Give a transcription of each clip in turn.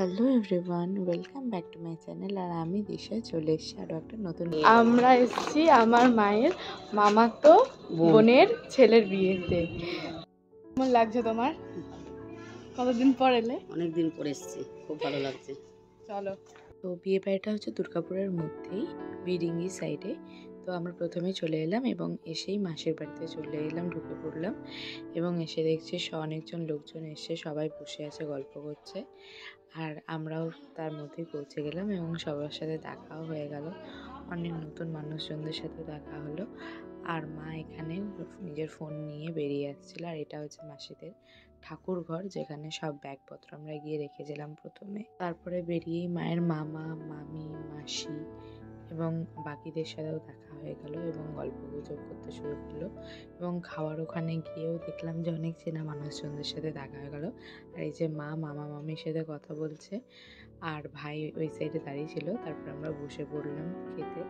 Hello everyone, welcome back to my channel. আর আমি দিশা চলে এসেছি আরও একটা নতুন আমরা এসেছি আমার মায়ের মামাতো বোনের ছেলের বিয়েতে। কেমন লাগছে তোমার? কতদিন পর এলে? অনেকদিন পর এসেছি, খুব ভালো লাগছে। চলো। তো বিয়ে বাড়িটা হচ্ছে দুর্গাপুরের মধ্যেই, বিডিঙ্গি সাইডে। তো আমরা প্রথমেই চলে এলাম এবং এসেই মাসির বাড়িতে চলে এলাম, ঢুকে পড়লাম এবং এসে দেখছি অনেকজন লোকজন এসে সবাই বসে আছে, গল্প করছে। আর আমরাও তার মধ্যেই পৌঁছে গেলাম এবং সবার সাথে দেখাও হয়ে গেল, অনেক নতুন মানুষজনদের সাথে দেখা হলো। আর মা এখানে নিজের ফোন নিয়ে বেরিয়ে আসছিল। আর এটা হচ্ছে মাসিদের ঠাকুর ঘর, যেখানে সব ব্যাগপত্র আমরা গিয়ে রেখেছিলাম প্রথমে। তারপরে বেরিয়েই মায়ের মামা, মামি, মাসি এবং বাকিদের সাথেও দেখা হয়ে গেল এবং গল্প গুজব করতে শুরু করলো। এবং খাওয়ার ওখানে গিয়েও দেখলাম যে অনেক চেনা মানুষজনদের সাথে দেখা হয়ে গেল। আর এই যে মা মামা মামির সাথে কথা বলছে আর ভাই ওই সাইডে দাঁড়িয়ে ছিল। তারপর আমরা বসে পড়লাম খেতে।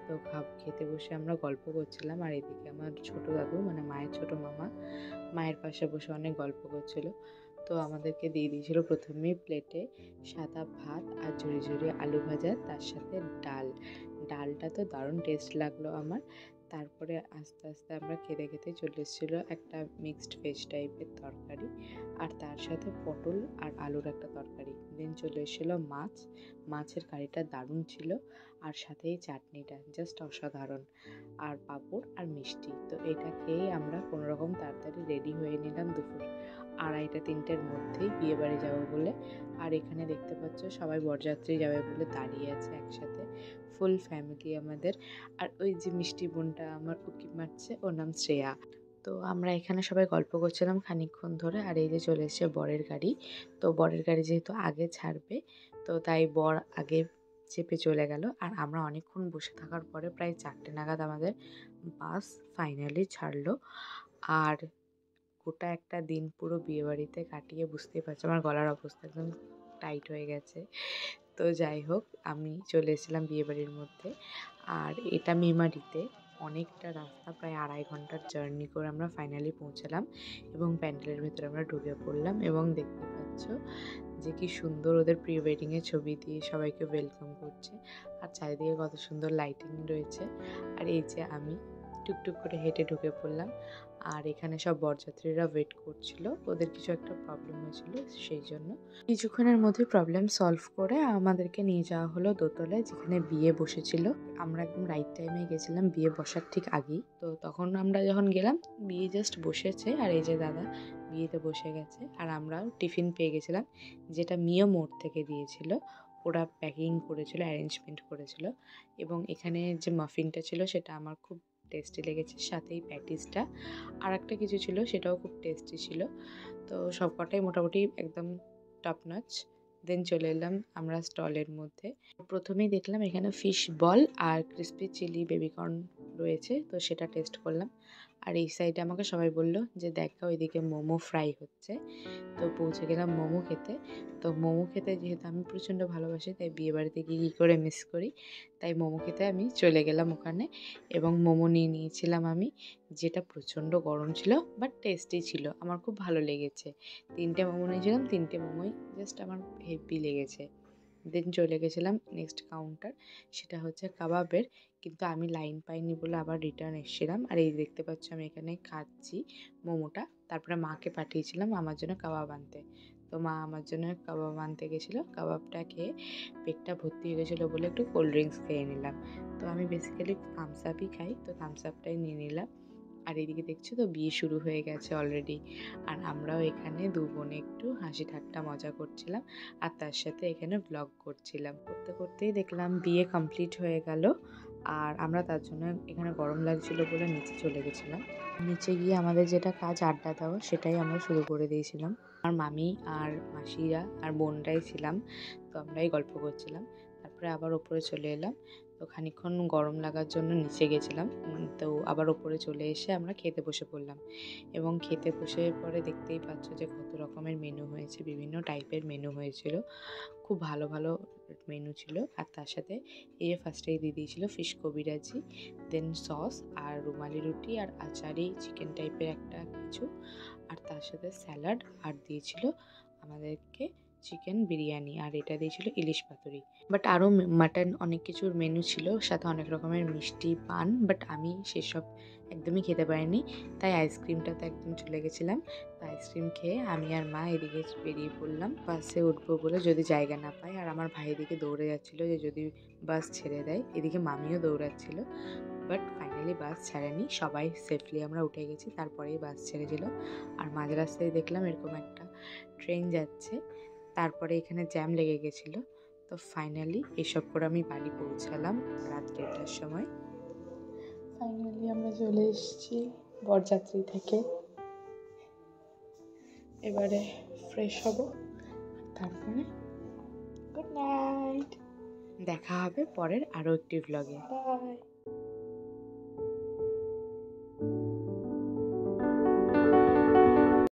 তো খেতে বসে আমরা গল্প করছিলাম। আর এদিকে আমার ছোট দাদু, মানে মায়ের ছোট মামা, মায়ের পাশে বসে অনেক গল্প করছিল। তো আমাদেরকে দিয়ে দিয়েছিল প্রথমেই প্লেটে সাদা ভাত আর ঝুড়ি ঝুড়ি আলু ভাজা, তার সাথে ডালটা তো দারুণ টেস্ট লাগলো আমার। তারপরে আস্তে আস্তে আমরা খেতে খেতে চলে এসেছিলো একটা মিক্সড ভেজ টাইপের তরকারি, আর তার সাথে পটল আর আলুর একটা তরকারি। দেন চলে এসেছিলো মাছের কারিটা দারুণ ছিল, আর সাথে এই চাটনিটা জাস্ট অসাধারণ, আর পাঁপড় আর মিষ্টি। তো এটা খেয়েই আমরা কোনোরকম তাড়াতাড়ি রেডি হয়ে নিলাম দুপুর 2:30-3টের মধ্যেই বিয়ে বাড়ি যাবো বলে। আর এখানে দেখতে পাচ্ছ সবাই বরযাত্রী যাবে বলে দাঁড়িয়ে আছে একসাথে, ফুল ফ্যামিলি আমাদের। আর ওই যে মিষ্টি বোনটা আমার উকি মারছে, ওর নাম শ্রেয়া। তো আমরা এখানে সবাই গল্প করছিলাম খানিকক্ষণ ধরে। আর এই যে চলে এসেছে বরের গাড়ি। তো বরের গাড়ি যেহেতু আগে ছাড়বে, তো তাই বর আগে চেপে চলে গেল। আর আমরা অনেকক্ষণ বসে থাকার পরে প্রায় 4টে নাগাদ আমাদের বাস ফাইনালি ছাড়লো। আর গোটা একটা দিন পুরো বিয়েবাড়িতে কাটিয়ে বুঝতেই পারছি আমার গলার অবস্থা একদম টাইট হয়ে গেছে। তো যাই হোক, আমি চলে এসেছিলাম বিয়েবাড়ির মধ্যে। আর এটা মেমারিতে অনেকটা রাস্তা, প্রায় 2.5 ঘন্টার জার্নি করে আমরা ফাইনালি পৌঁছালাম এবং প্যান্ডেলের ভেতরে আমরা ঢুকে পড়লাম। এবং দেখতে পাচ্ছ যে কি সুন্দর ওদের প্রি ওয়েডিংয়ের ছবি দিয়ে সবাইকে ওয়েলকাম করছে, আর চারিদিকে কত সুন্দর লাইটিং রয়েছে। আর এই যে আমি টুকটুক করে হেঁটে ঢুকে পড়লাম। আর এখানে সব বরযাত্রীরা ওয়েট করছিল, ওদের কিছু একটা প্রবলেম হয়েছিল, সেই জন্য কিছুক্ষণের মধ্যে প্রবলেম সলভ করে আমাদেরকে নিয়ে যাওয়া হলো দোতলায়, যেখানে বিয়ে বসেছিল। আমরা একদম রাইট টাইমে গেছিলাম, বিয়ে বসার ঠিক আগেই। তো তখন আমরা যখন গেলাম বিয়ে জাস্ট বসেছে, আর এই যে দাদা বিয়েতে বসে গেছে। আর আমরাও টিফিন পেয়ে গেছিলাম, যেটা মিও মোড় থেকে দিয়েছিল, ওরা প্যাকিং করেছিল, অ্যারেঞ্জমেন্ট করেছিল। এবং এখানে যে মাফিনটা ছিল সেটা আমার খুব টেস্টি লেগেছে, সাথেই প্যাটিসটা আর একটা কিছু ছিল সেটাও খুব টেস্টি ছিল। তো সব কটাই মোটামুটি একদম টপ নচ। দেন চলে এলাম আমরা স্টলের মধ্যে। প্রথমেই দেখলাম এখানে ফিশ বল আর ক্রিসপি চিলি বেবিকর্ন রয়েছে, তো সেটা টেস্ট করলাম। আর এই সাইডে আমাকে সবাই বলল যে দেখা ওইদিকে মোমো ফ্রাই হচ্ছে। তো পৌঁছে গেলাম মোমো খেতে। তো মোমো খেতে যেহেতু আমি প্রচণ্ড ভালোবাসি, তাই বিয়েবাড়িতে গিয়ে কী করে মিস করি, তাই মোমো খেতে আমি চলে গেলাম ওখানে এবং মোমো নিয়ে নিয়েছিলাম আমি, যেটা প্রচণ্ড গরম ছিল বাট টেস্টি ছিল, আমার খুব ভালো লেগেছে। 3টে মোমো নিয়েছিলাম, 3টে মোমোই জাস্ট আমার হেভি লেগেছে। দেন চলে গেছিলাম নেক্সট কাউন্টার, সেটা হচ্ছে কাবাবের, কিন্তু আমি লাইন পাইনি বলে আবার রিটার্ন এসেছিলাম। আর এই দেখতে পাচ্ছ আমি এখানে খাচ্ছি মোমোটা। তারপরে মাকে পাঠিয়েছিলাম আমার জন্য কাবাব আনতে। তো মা আমার জন্য কাবাব আনতে গেছিলো, কাবাবটা খেয়ে পেটটা ভর্তি হয়ে গেছিলো বলে একটু কোল্ড ড্রিঙ্কস খেয়ে নিলাম। তো আমি বেসিক্যালি থামস আপই খাই, তো থামস আপটাই নিয়ে নিলাম। আর এদিকে দেখছো তো বিয়ে শুরু হয়ে গেছে অলরেডি। আর আমরাও এখানে দু বোনে একটু হাসি ঠাট্টা মজা করছিলাম, আর তার সাথে এখানে ব্লগ করছিলাম। করতে করতেই দেখলাম বিয়ে কমপ্লিট হয়ে গেল। আর আমরা তার জন্য এখানে গরম লাগছিল বলে নিচে চলে গেছিলাম। নিচে গিয়ে আমাদের যেটা কাজ আড্ডা দেওয়া, সেটাই আমরা শুরু করে দিয়েছিলাম। আমার মামি আর মাসিরা আর বোনরাই ছিলাম, তো আমরাই গল্প করছিলাম। তারপরে আবার ওপরে চলে এলাম। তো খানিকক্ষণ গরম লাগার জন্য নিচে গেছিলাম, তো আবার ওপরে চলে এসে আমরা খেতে বসে পড়লাম। এবং খেতে বসে পরে দেখতেই পাচ্ছ যে কত রকমের মেনু হয়েছে, বিভিন্ন টাইপের মেনু হয়েছিল, খুব ভালো ভালো মেনু ছিল। আর তার সাথে এই যে ফার্স্টেই দিয়ে দিয়েছিল ফিশ কবিরাজি, দেন সস আর রুমালি রুটি আর আচারি চিকেন টাইপের একটা কিছু, আর তার সাথে স্যালাড, আর দিয়েছিল আমাদেরকে চিকেন বিরিয়ানি, আর এটা দিয়েছিল ইলিশ পাতুরি। বাট আরও মাটন অনেক কিছুর মেনু ছিল, সাথে অনেক রকমের মিষ্টি পান, বাট আমি সেসব একদমই খেতে পারিনি, তাই আইসক্রিমটাতে একদম চলে গেছিলাম। তো আইসক্রিম খেয়ে আমি আর মা এদিকে বেরিয়ে পড়লাম বাসে উঠবো বলে, যদি জায়গা না পাই। আর আমার ভাই এদিকে দৌড়ে যাচ্ছিলো যে যদি বাস ছেড়ে দেয়, এদিকে মামিও দৌড়াচ্ছিল। বাট ফাইনালি বাস ছাড়েনি, সবাই সেফলি আমরা উঠে গেছি, তারপরেই বাস ছেড়েছিল। আর মাঝ রাস্তায় দেখলাম এরকম একটা ট্রেন যাচ্ছে, তারপরে এখানে জ্যাম লেগে গেছিলো। তো ফাইনালি এসব করে আমি বাড়ি পৌঁছালাম রাত 1:30টার সময়। ফাইনালি আমরা চলে এসেছি বরযাত্রী থেকে। এবারে ফ্রেশ হব, তারপরে গুড নাইট। দেখা হবে পরের আরও একটি ভ্লগে। বাই।